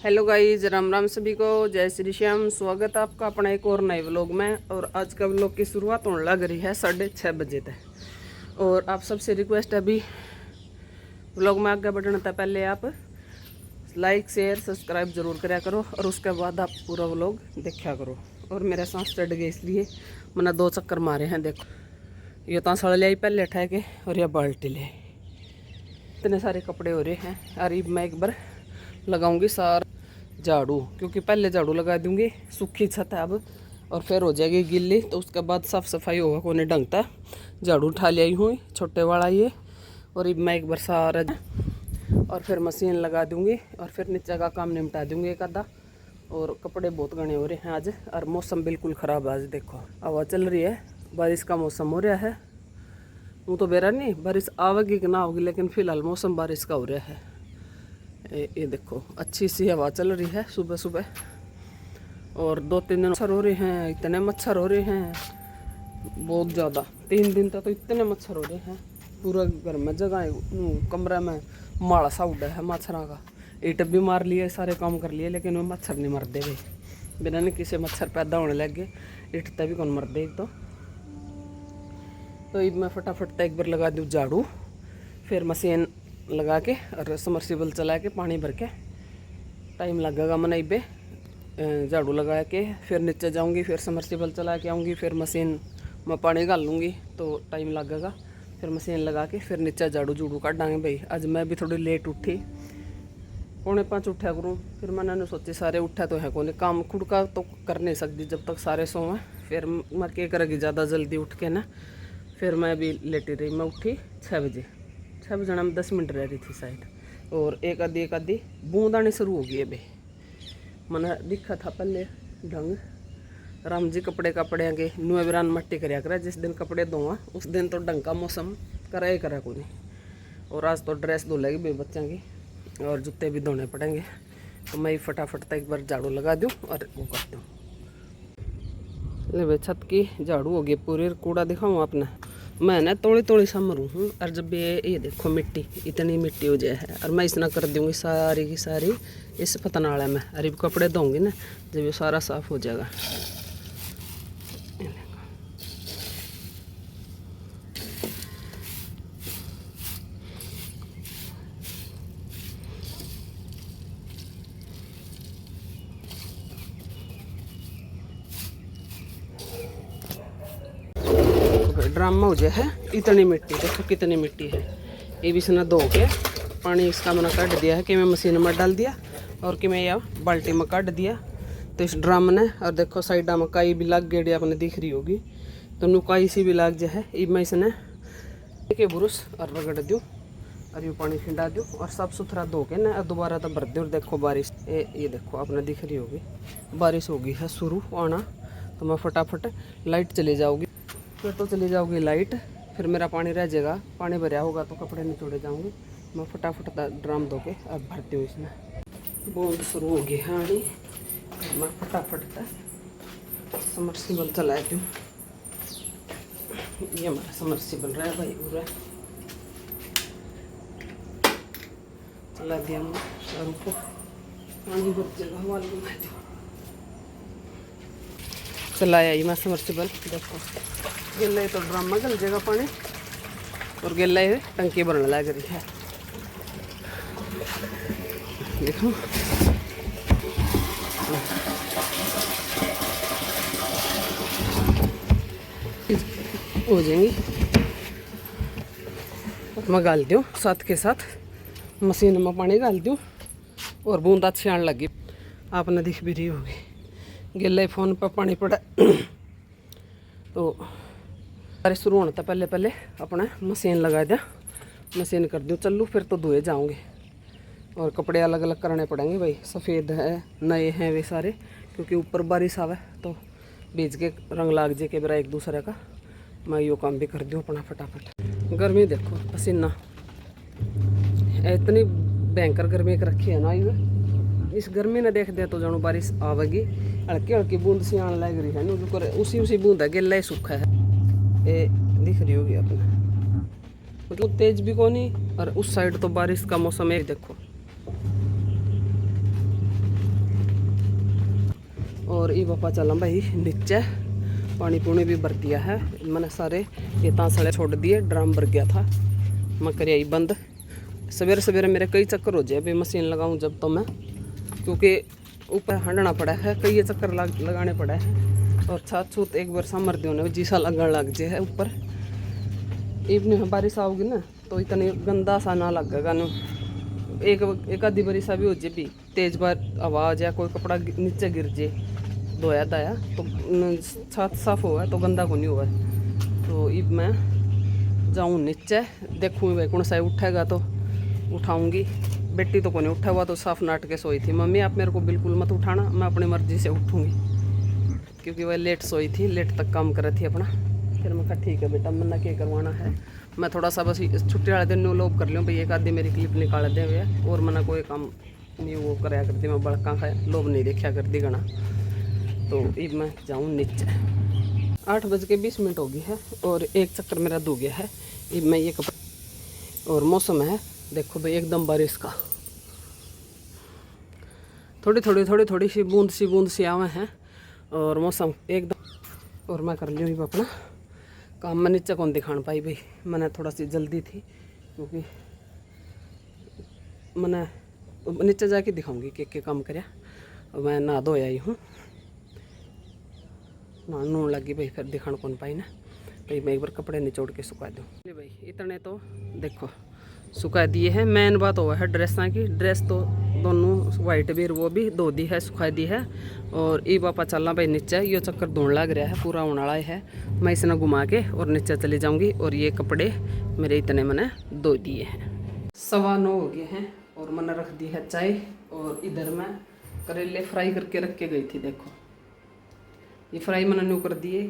Hello guys, Ram Ram सभी को, जय श्री श्याम। स्वागत है आपका अपना एक और नए व्लॉग में। और आज का व्लॉग की शुरुआत होने लग रही है 6:30 बजे तक। और आप सबसे रिक्वेस्ट है अभी व्लॉग में आगे बढ़ने से पहले आप लाइक शेयर सब्सक्राइब जरूर करा करो और उसके बाद आप पूरा व्लॉग देखा करो। और मेरे सांस चढ़ गए इसलिए मैंने 2 चक्कर मारे हैं। देखो ये तो सड़ लिया पहले उठा के और यह बाल्टी ले, इतने सारे कपड़े हो रहे हैं। अरे मैं एक बार लगाऊंगी सारा झाड़ू, क्योंकि पहले झाड़ू लगा दूंगी, सूखी छत है अब और फिर हो जाएगी गिल्ली, तो उसके बाद साफ सफाई होगा कोने ढंगता। झाड़ू उठा लिया हूँ छोटे वाला ये, और अब मैं एक बार सारा और फिर मशीन लगा दूंगी और फिर नीचे का काम निपटा दूंगी एक आधा। और कपड़े बहुत घने हो रहे हैं आज, और मौसम बिल्कुल ख़राब है आज। देखो हवा चल रही है, बारिश का मौसम हो रहा है। वो तो बेरा नहीं बारिश आवेगी कि ना होगी, लेकिन फ़िलहाल मौसम बारिश का हो रहा है। ये देखो अच्छी सी हवा चल रही है सुबह सुबह। और 2-3 दिन मच्छर हो रहे हैं, इतने मच्छर हो रहे हैं बहुत ज़्यादा। 3 दिन तक तो इतने मच्छर हो रहे हैं, पूरा घर में जगह कमरे में माड़ा सा उड़ा है मच्छरों का। ईट भी मार लिए, सारे काम कर लिए, लेकिन वो मच्छर नहीं मरते भाई। बिना नहीं किसी मच्छर पैदा होने लग गए, ईट तभी कौन मरते एक तो अब मैं फटाफट एक बार लगा दूँ झाड़ू, फिर मशीन लगा के और समरसीबल चला के पानी भर के टाइम लगेगा। मैं नहीं बे झाड़ू लगा के फिर नीचे जाऊंगी, फिर समरसीबल चला के आऊँगी, फिर मशीन में पानी डाल लूँगी तो टाइम लगेगा। फिर मशीन लगा के फिर नीचे झाड़ू झूड़ू काटांगे भाई। आज मैं भी थोड़ी लेट उठी, 4:45 उठा करूँ। फिर मैंने सोची सारे उठा तो है कौन, काम खुद का तो कर नहीं सकती जब तक सारे सोएं। फिर मैं क्या करेगी ज़्यादा जल्दी उठ के ना, फिर मैं भी लेटी रही। मैं उठी 6 बजे, 6 बजे में 10 मिनट रह रही थी शायद, और एक आधी बूंद आनी शुरू हो गई अभी। मैंने दिखा था पहले ढंग राम जी कपड़े के नुए बिरान मट्टी कराया करा। जिस दिन कपड़े धोआ उस दिन तो ढंग का मौसम करा ही करा को नहीं। और आज तो ड्रेस धो लेगी भाई बच्चों की, और जूते भी धोने पड़ेंगे। तो मैं फटाफट एक बार झाड़ू लगा दूँ और वो कर दूँ। ले भाई छत की झाड़ू हो गई पूरी। कूड़ा दिखाऊँ आपने, मैं ना थोड़ी थोड़ी सा मरूँ हूँ। और जब ये देखो मिट्टी, इतनी मिट्टी हो जाए है, और मैं इस ना कर दूँगी सारी की सारी इस पतनाले में। अरे कपड़े धोंगी ना जब ये सारा साफ हो जाएगा। ड्राम में हो जाए है इतनी मिट्टी, देखो कितनी मिट्टी है। ये भी इसने धो के पानी इसका मैंने काट दिया है कि मैं मशीन में डाल दिया और कि मैं यह बाल्टी में काट दिया। तो इस ड्राम ने, और देखो साइडा में काई भी लाग गई आपने दिख रही होगी, तो नुकाई सी भी लाग जाए है। ये मैं इसने के ब्रश और रगड़ दूँ और ये पानी खिंडा दूँ और साफ सुथरा धो के ना दोबारा तो भर दूँ। और देखो बारिश, ये देखो आपने दिख रही होगी बारिश होगी है शुरू आना। तो मैं फटाफट लाइट चली जाऊँगी, फिर तो चली जाऊँगी लाइट, फिर मेरा पानी रह जाएगा। पानी भरा होगा तो कपड़े निचोड़े जाऊँगी। मैं फटाफट ड्राम धो के अब भरती हूँ इसमें। बूंद शुरू होगी हाँ। मैं फटाफट समरसीबल चला दूँ। ये हमारा समरसीबल रहा भाई पूरा चला दिया मैं, और ऊपर पानी भर जाएगा वाले में। चलाया ही मैं समरसीबल। देखो गिल्ला तो ड्राम में गल जाएगा पानी, और गिल्ला टंकी भरने लग रही है। देखो हो जाएंगी। मैं गाल दूँ साथ के साथ मशीन में पानी डाल दूँ, और बूंद अच्छी आने लगी। आपने दिख भी रही होगी गिल्ला फ़ोन पर पानी पड़ा। तो बारिश शुरू होने तो पहले पहले अपना मशीन लगा दिया, मशीन कर दूँ चलूँ, फिर तो धोए जाऊँगे। और कपड़े अलग अलग करने पड़ेंगे भाई, सफ़ेद है नए हैं वे सारे, क्योंकि ऊपर बारिश आवे तो बीज के रंग लाग जाए के बरा एक दूसरे का। मैं यो काम भी कर दूँ अपना फटाफट। गर्मी देखो पसीना, इतनी भयंकर गर्मी कर रखी है ना। ये इस गर्मी ने देख दे तो जानो बारिश आवेगी। हल्की हल्की बूंद सी आने लग रही है ना, उसी बूंद है गिल्ला ही सूखा है। ये दिख रही होगी अपने, मतलब तेज भी कोनी। और उस साइड तो बारिश का मौसम है, देखो और ये पापा चला भाई नीचे, पानी पुनी भी भर दिया है मैंने, सारे ये तांसड़े छोड़ दिए, ड्रम भर गया था, मैं कर आई बंद। सवेरे सवेरे मेरे कई चक्कर हो जाए अभी मशीन लगाऊं जब तो मैं, क्योंकि ऊपर हंडना पड़ा है, कई चक्कर लगाने पड़ा है। और छात छूत एक बार समर दो जीसा लगन लग जाए है ऊपर। इवनिंग में बारिश आओगी ना तो इतनी गंदा सा ना लगेगा ना, एक आधी बारिश भी हो जाए भी तेज बार आवाज़ या कोई कपड़ा नीचे गिर जाए धोया धाया तो छत साफ हुआ तो गंदा को नहीं हुआ। तो अब मैं जाऊँ नीचे, देखूँ भाई कौन सा उठेगा तो उठाऊंगी। बेटी तो को नहीं उठा हुआ तो साफ नाट के सोई थी, मम्मी आप मेरे को बिल्कुल मत उठाना, मैं अपनी मर्जी से उठूँगी, क्योंकि वह लेट सोई थी, लेट तक काम कर रही थी अपना। फिर मैं कहा ठीक है बेटा, मन्ना क्या करवाना है, मैं थोड़ा सा बस छुट्टी वाले दिन लोब कर लूँ भाई, एक आधी मेरी क्लिप निकाल दे हुए, और मना कोई काम नहीं वो कराया करती, मैं बड़का खाया लोब नहीं देखा करती गणा। तो अब मैं जाऊँ नीचे। 8:20 हो गई है और एक चक्कर मेरा धो गया है। अब मैं ये कपड़े, और मौसम है देखो भाई एकदम बारिश का, थोड़ी सी बूंद सी आवे हैं और मौसम एकदम। और मैं कर ली अपना काम, मैं नीचे कौन दिखान पाई भाई, मैंने थोड़ा सी जल्दी थी, क्योंकि मैंने नीचे जाके दिखाऊंगी के काम करया। और मैं नहा धो आई हूँ, नहाने लगी भाई, फिर दिखाने कौन पाई ना भाई। मैं एक बार कपड़े निचोड़ के सुखा दूँ भाई, इतने तो देखो सुखा दिए हैं। मेन बात वो है ड्रेसा की, ड्रेस तो दोनों वाइट भी वो भी धो दी है, सुखा दी है। और ये पापा चलना भाई नीचे, ये चक्कर धोने लग रहा है, पूरा होने वाला है। मैं इसे घुमा के और नीचे चली जाऊंगी। और ये कपड़े मेरे इतने मैंने धो दिए हैं। 9:15 हो गए हैं और मैंने रख दी है चाय। और इधर मैं करेले फ्राई करके रख के गई थी, देखो ये फ्राई मैंने न्यू कर दिए,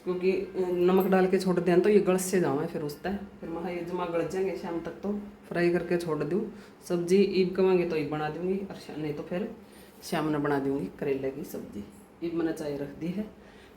क्योंकि नमक डाल के छोड़ दें तो ये गल से जाओ फिर उसता है, फिर मैं ये जमा गल जाएंगे शाम तक, तो फ्राई करके छोड़ दूँ। सब्जी ईब कमांगे तो ईब बना दूँगी, और नहीं तो फिर शाम में बना दूँगी करेले की सब्जी। ईब मैंने चाय रख दी है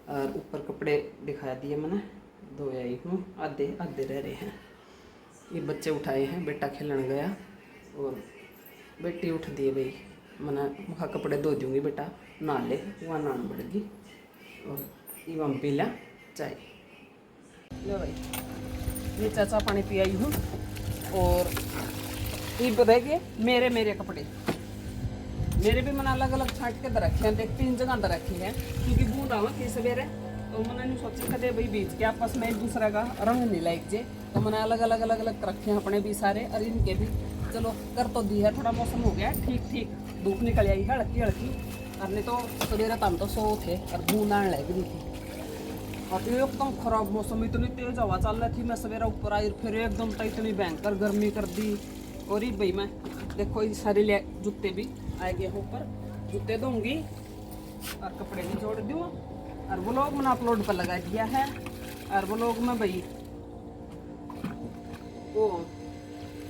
और ऊपर कपड़े दिखा दिए मैंने, धो आई हूँ, आधे रह रहे हैं। ये बच्चे उठाए हैं, बेटा खेलने गया और बेटी उठ दी भाई, मैंने वहाँ कपड़े धो दूँगी, बेटा नहा ले, वहाँ नहान पड़ेगी। और इवम पी ला चाय। लो भाई ये चाचा पानी पी आई हूँ। और ये रह गए मेरे कपड़े, मेरे भी मैंने अलग अलग छाँट के रखे हैं, देख 3 जगह रखी है, क्योंकि बूढ़ आवा थी सवेरे, तो मैंने नहीं सोची कदे भाई बीच के आपस में एक दूसरे का रंग नहीं लाइक जे, तो मैंने अलग अलग रखे हैं अपने भी सारे, और इनके भी। चलो कर तो दी है, थोड़ा मौसम हो गया ठीक, धूप निकल आई है हल्की, और नहीं तो सवेरे तम तो सो थे और बूंद आने लग गई थी। और एकदम खराब मौसम, इतनी तेज हवा चल रही थी, मैं सवेरे ऊपर आई फिर एकदम तो इतनी भयंकर गर्मी कर दी। और ये भाई मैं देखो ये सारे ले जूते भी आए गए ऊपर, जूते दूंगी और कपड़े भी जोड़ दूँ। और वो लोग मैंने अपलोड पर लगा दिया है, और वो लोग में भाई वो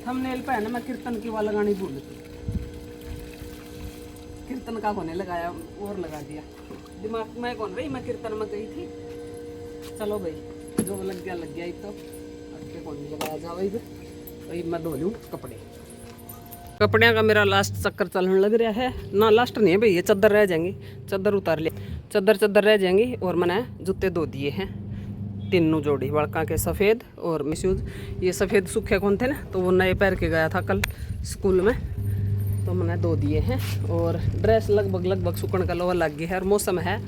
थंबनेल पे है ना, मैं कीर्तन की वाला लगानी भूल थी, कीर्तन का होने लगाया और लगा दिया, दिमाग में कौन रही, मैं कीर्तन में गई थी। चलो भाई जो लग गया तो अगे कौन लगाया जा भाई। भाई मैं धो लूँ कपड़े का मेरा लास्ट चक्कर चलने लग रहा है ना, लास्ट नहीं है भाई, ये चादर रह जाएंगी, चादर उतार लिया, चादर रह जाएंगी। और मैंने जूते धो दिए हैं, 3 जोड़ी बड़का के सफ़ेद और मिसयूज। ये सफ़ेद सूखे कौन थे ना, तो वो नए पैर के गया था कल स्कूल में, तो मैंने धो दिए हैं। और ड्रेस लगभग सुकन का लोहा लग गया है। और मौसम है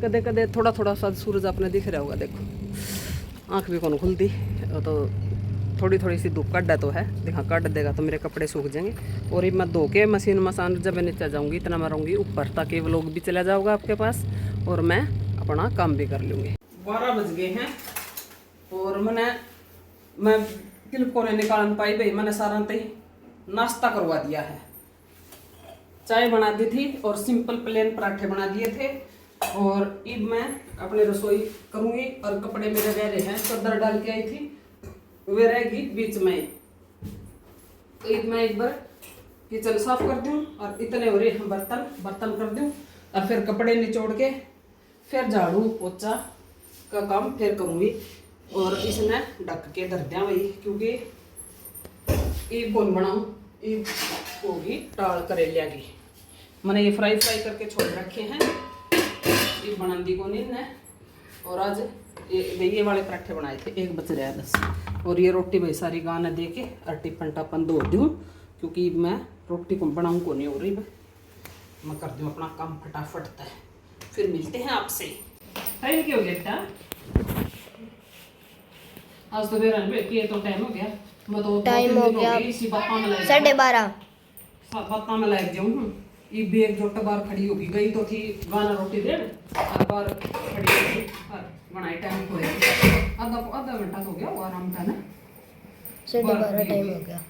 कदे थोड़ा सा सूरज अपने दिख रहा होगा, देखो आँख भी कौन खुलती, तो थोड़ी सी धूप काट तो है, देखा काट देगा तो मेरे कपड़े सूख जाएंगे। और ये मैं धो के मशीन मसान जब नीचे जाऊँगी इतना मैं रहूँगी ऊपर, ताकि वो लोग भी चला जाऊँगा आपके पास और मैं अपना काम भी कर लूँगी। 12 बज गए हैं और मैं क्लिप को नहीं निकाल पाई भाई, मैंने सारा ही नाश्ता करवा दिया है। चाय बना दी थी और सिंपल प्लेन पराठे बना दिए थे। और अब मैं अपनी रसोई करूँगी। और कपड़े मेरे रह रहे हैं, चादर डाल के आई थी वे रहेगी बीच में, तो अब मैं एक बार किचन साफ कर दूँ और इतने हो रहे हैं बर्तन कर दूँ, और फिर कपड़े निचोड़ के फिर झाड़ू पोछा का काम फिर करूँगी। और इसने ढक के धर दिया भाई, क्योंकि ईब कौन बनाऊँ, ईब होगी टाल करेलिया की। मैंने ये फ्राई करके छोड़ रखे हैं। ये बनांदी को नहीं है। और आज ये वाले पराठे बनाए थे, एक बच रहा है 10। और ये रोटी भाई सारी गाना दे के और टिफन टापन धो दूँ, क्योंकि मैं रोटी को बनाऊँ को नहीं हो रही। मैं कर दूँ अपना काम फटाफट तय, फिर मिलते हैं आपसे। टाइम क्या हो गया बेटा? आज तो मेरा ये तो टाइम हो गया। मैं तो टाइम हो गया 12:30। बात में लग जाऊँ। ये बेग जो बार खड़ी होगी, गई तो थी गाना रोटी दे और बार खड़ी होगी और बनाई टाइम हो गया। आधा घंटा तो हो गया वो आराम था ना। 12:30 टाइम हो गया।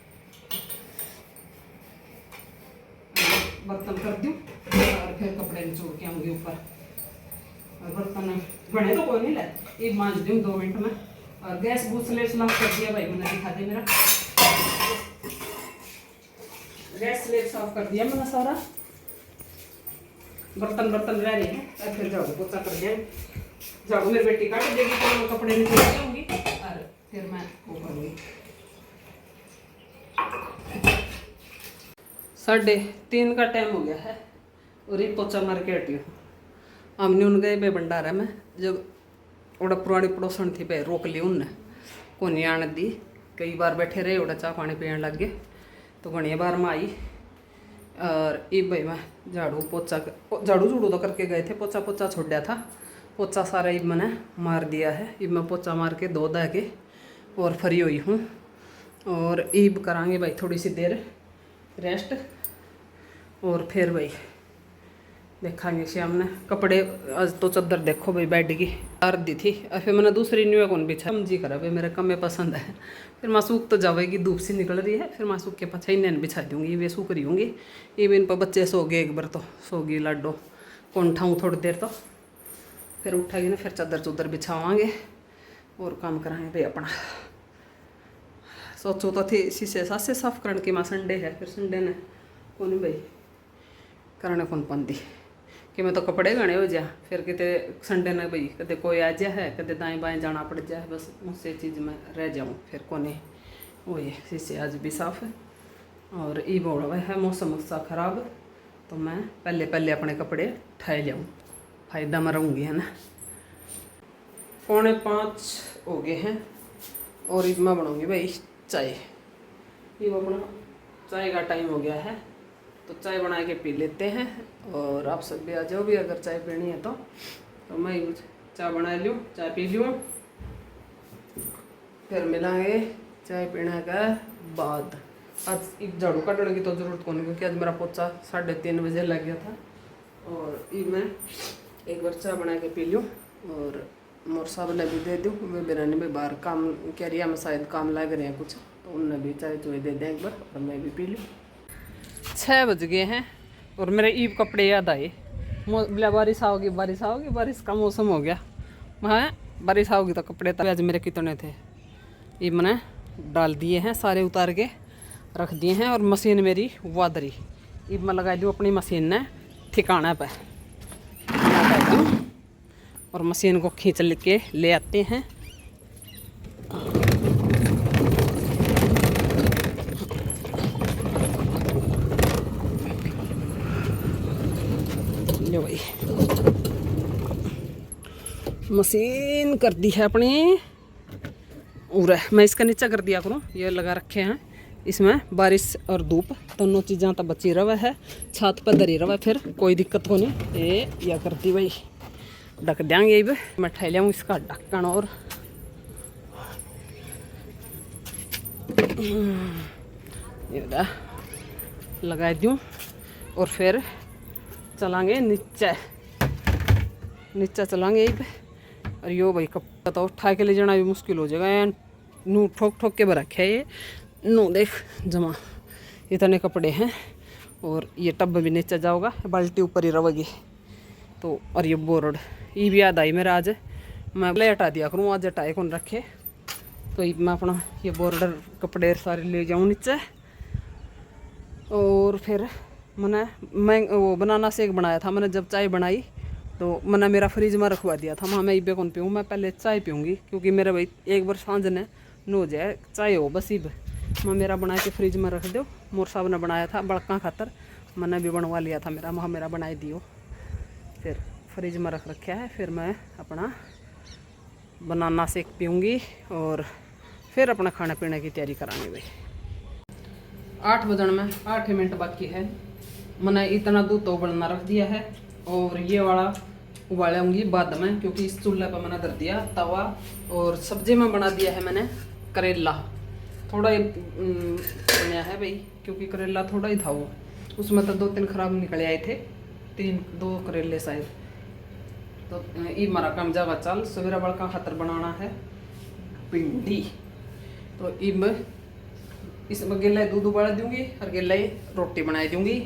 बर्तन कर दूँ और फिर कपड़े निचोड़ के आऊँगी ऊपर। और बर्तन बने तो कोई नहीं ला, ये मांझ दूँ 2 मिनट में। और गैस बूथ स्लेट साफ कर दिया भाई, मैंने दिखा दे मेरा गैस स्लेट साफ कर दिया मैंने सारा। बर्तन रह रहे हैं और फिर झाड़ू पोछा कर दिया। झाड़ू मेरी बेटी काट देगी तो मैं कपड़े निचोड़ के आऊँगी और फिर मैं वो करूँगी। 3:30 का टाइम हो गया है और ये पोछा मार के हटी हूँ। हमने उन गए पे भंडारा में, जब ओड़ा पुरानी पड़ोसन थी पे रोक ली उनने, को नहीं आने दी। कई बार बैठे रहे, ओड़ा चाह पानी पीने लग गए तो घनी बार में आई। और ये भाई मैं झाड़ू झूड़ू तो करके गए थे, पोछा छोड़ा था। पोछा सारा ईब मैंने मार दिया है। ईब मैं पोछा मार के धो धा के और फ्री हुई हूँ। और ईब करांगे भाई थोड़ी सी देर रेस्ट, और फिर भाई देखांगे शाम ने कपड़े। आज तो चादर देखो भाई बेड की तार दी थी और फिर मैंने दूसरी न्यू कौन बिछा जी करा भाई, मेरे कम में पसंद है। फिर मैं सूख तो जाएगी, धूप से निकल रही है, फिर मैं सूख के पाछा इन्हें बिछा दूँगी, वे सूख रही होंगी। ये भी इन पर बच्चे सो गए, एक बार तो सो गई लाडो कौन उठाऊँ थोड़ी देर, तो फिर उठाएगी ना, फिर चादर चुदर बिछावांगे और काम कराएंगे भाई अपना। सोचो तो थी शीशे सासे साफ करने की, माँ संडे है, फिर संडे ने कौन भाई करने कौन पाती कि मैं तो कपड़े गणे हो जा। फिर कितने संडे ने भाई कदे कोई आ जाए है, कदे दाएं बाएं जाना पड़ जाए, बस मुझसे चीज़ में रह जाऊँ। फिर कोने वो ये शीशे आज भी साफ है। और ये बोल रहा है मौसम सा खराब, तो मैं पहले अपने कपड़े ठाए जाऊँ, फायदा में रहूँगी, है ना। 4:45 हो गए हैं और ये मैं बनाऊँगी भाई चाय। ये अपना चाय का टाइम हो गया है, तो चाय बना के पी लेते हैं। और आप सब भी आ जाओ भी, अगर चाय पीनी है तो मैं चाय बना लूँ, चाय पी लूँ, फिर मिलांगे चाय पीने के बाद। आज एक झाड़ू काटने की तो ज़रूरत नहीं, क्योंकि आज मेरा पोछा 3:30 बजे लग गया था। और ये मैं एक बार चाय बना के पी लूँ और मोर साहब ने भी दे दूँ। वे बिरानी में बाहर काम कैरिया में शायद काम लग रहे हैं कुछ, तो उनने भी चाय चुए दे दें एक बार, और मैं भी पी लूँ। 6 बज गए हैं और मेरे ईब कपड़े याद आए। बारिश आओगी, बारिश का मौसम हो गया। मैं बारिश आओगी तो कपड़े तब आज मेरे कितने थे, ये मैंने डाल दिए हैं, सारे उतार के रख दिए हैं। और मशीन मेरी वादरी, ये मैं लगा दूँ अपनी मशीन ने ठिकाना पे लगा दूँ और मशीन को खींच के ले आते हैं। भाई मशीन कर दी है अपनी, और मैं इसका नीचा कर दिया करूँ, ये लगा रखे हैं। इसमें बारिश और धूप दोनों चीज़ें तो बची रहा है, छत पर धरी रहा, फिर कोई दिक्कत हो नहीं। ये या करती भाई ढक देंगे। अब मैं ठह लिया इसका ढक्कन और ये लगा दूँ और फिर चलांगे नीचे चलांगे। और यो भाई कपड़ा तो उठा के ले जाना भी मुश्किल हो जाएगा, नू ठोक के रखे ये नू देख जमा इतने कपड़े हैं। और ये टब भी नीचे जाओगा, बाल्टी ऊपर ही रहेगी तो। और ये बोर्ड ये भी याद आई मेरा, आज मैं ले हटा दिया करूँ, आज हटाए कौन रखे, तो मैं अपना ये बोर्डर कपड़े सारे ले जाऊँ नीचे। और फिर मैं वो बनाना शेक बनाया था मैंने, जब चाय बनाई तो मैंने मेरा फ्रिज में रखवा दिया था। मैं इबे कौन पीऊँ, मैं पहले चाय पीऊँगी, क्योंकि मेरे भाई एक बार सांझ ने नो जाए चाय हो बस। इब मैं मेरा बना के फ्रिज में रख दो, मोर साहब ने बनाया था बड़का खातर, मैंने भी बनवा लिया था मेरा, वहाँ मेरा बनाए दियो। फिर फ्रिज में रख रखा है। फिर मैं अपना बनाना शेक पीऊँगी और फिर अपना खाने पीने की तैयारी करानी भाई। 8 बजन में 8 मिनट बाकी है। मैंने इतना दूध तो उबलना रख दिया है और ये वाला उबालूंगी बाद में, क्योंकि इस चूल्हे पर मैंने धर दिया तवा। और सब्जी में बना दिया है मैंने करेला, थोड़ा ही बनाया है भाई, क्योंकि करेला थोड़ा ही था वो, उसमें तो 2-3 खराब निकले आए थे, 2 करेले शायद। तो ये हमारा काम जावा चल। सवेरा बड़का खातर बनाना है भिंडी। तो इसमें गिला दूध उबाल दूंगी और गिला रोटी बना दूंगी।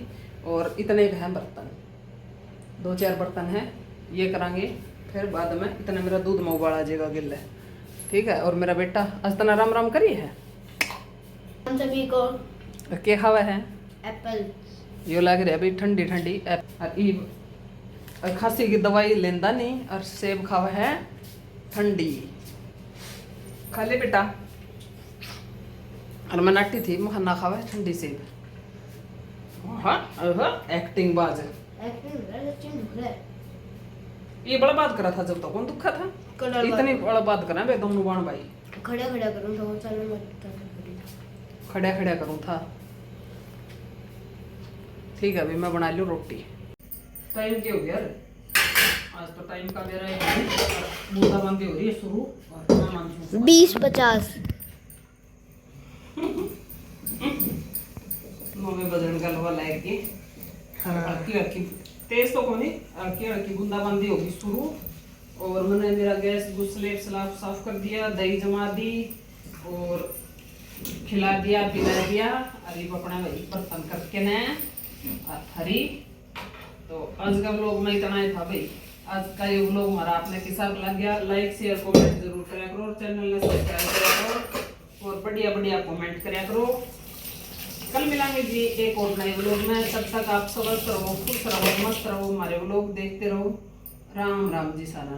और इतने है बर्तन, 2-4 बर्तन है, ये करांगे। फिर बाद में इतना मेरा दूध में उबाला जाएगा गिला, ठीक है। और मेरा बेटा आज तना राम राम करी है। हम सभी को क्या खावा है? एप्पल। यो लग रहा है भाई ठंडी ठंडी। और खांसी की दवाई लेंदा नहीं, और सेब खावा है ठंडी। खा ले बेटा। और मैं नाटी थी, मैं ना खावा है ठंडी सेब। हाँ एक्टिंग बाज। ये बड़ा बात करा था जब तो कौन दुखा था, इतनी बड़ा बात करा बे दोनों बाण भाई। खड़ा खड़ा करूं तो चल मत खड़ा खड़ा करूं था, ठीक है। अभी मैं बना लूं रोटी। टाइम क्या हो गया? आज तो टाइम का मेरा बूंदाबांदी हो रही है शुरू। 20-50 9 बजन का लवा लाइक की हल्की तेज तो कोनी, हल्की बूंदाबांदी होगी शुरू। और मैंने मेरा गैस स्लेब स्लाब साफ कर दिया, दही जमा दी और खिला दिया पिला दिया। अरे अपना वही बर्तन करके न हरी। तो आज का व्लॉग में इतना ही था भाई। आज का ये व्लॉग हमारा आपने कैसा लग गया, लाइक शेयर कमेंट जरूर करा करो, चैनल ने सब्सक्राइब करा करो और बढ़िया बढ़िया कमेंट करा करो। कल मिलांगे जी एक और नए व्लॉग में। तब तक आप स्वस्थ रहो, खुश रहो, मस्त रहो, हमारे व्लॉग देखते रहो। राम राम जी सारा।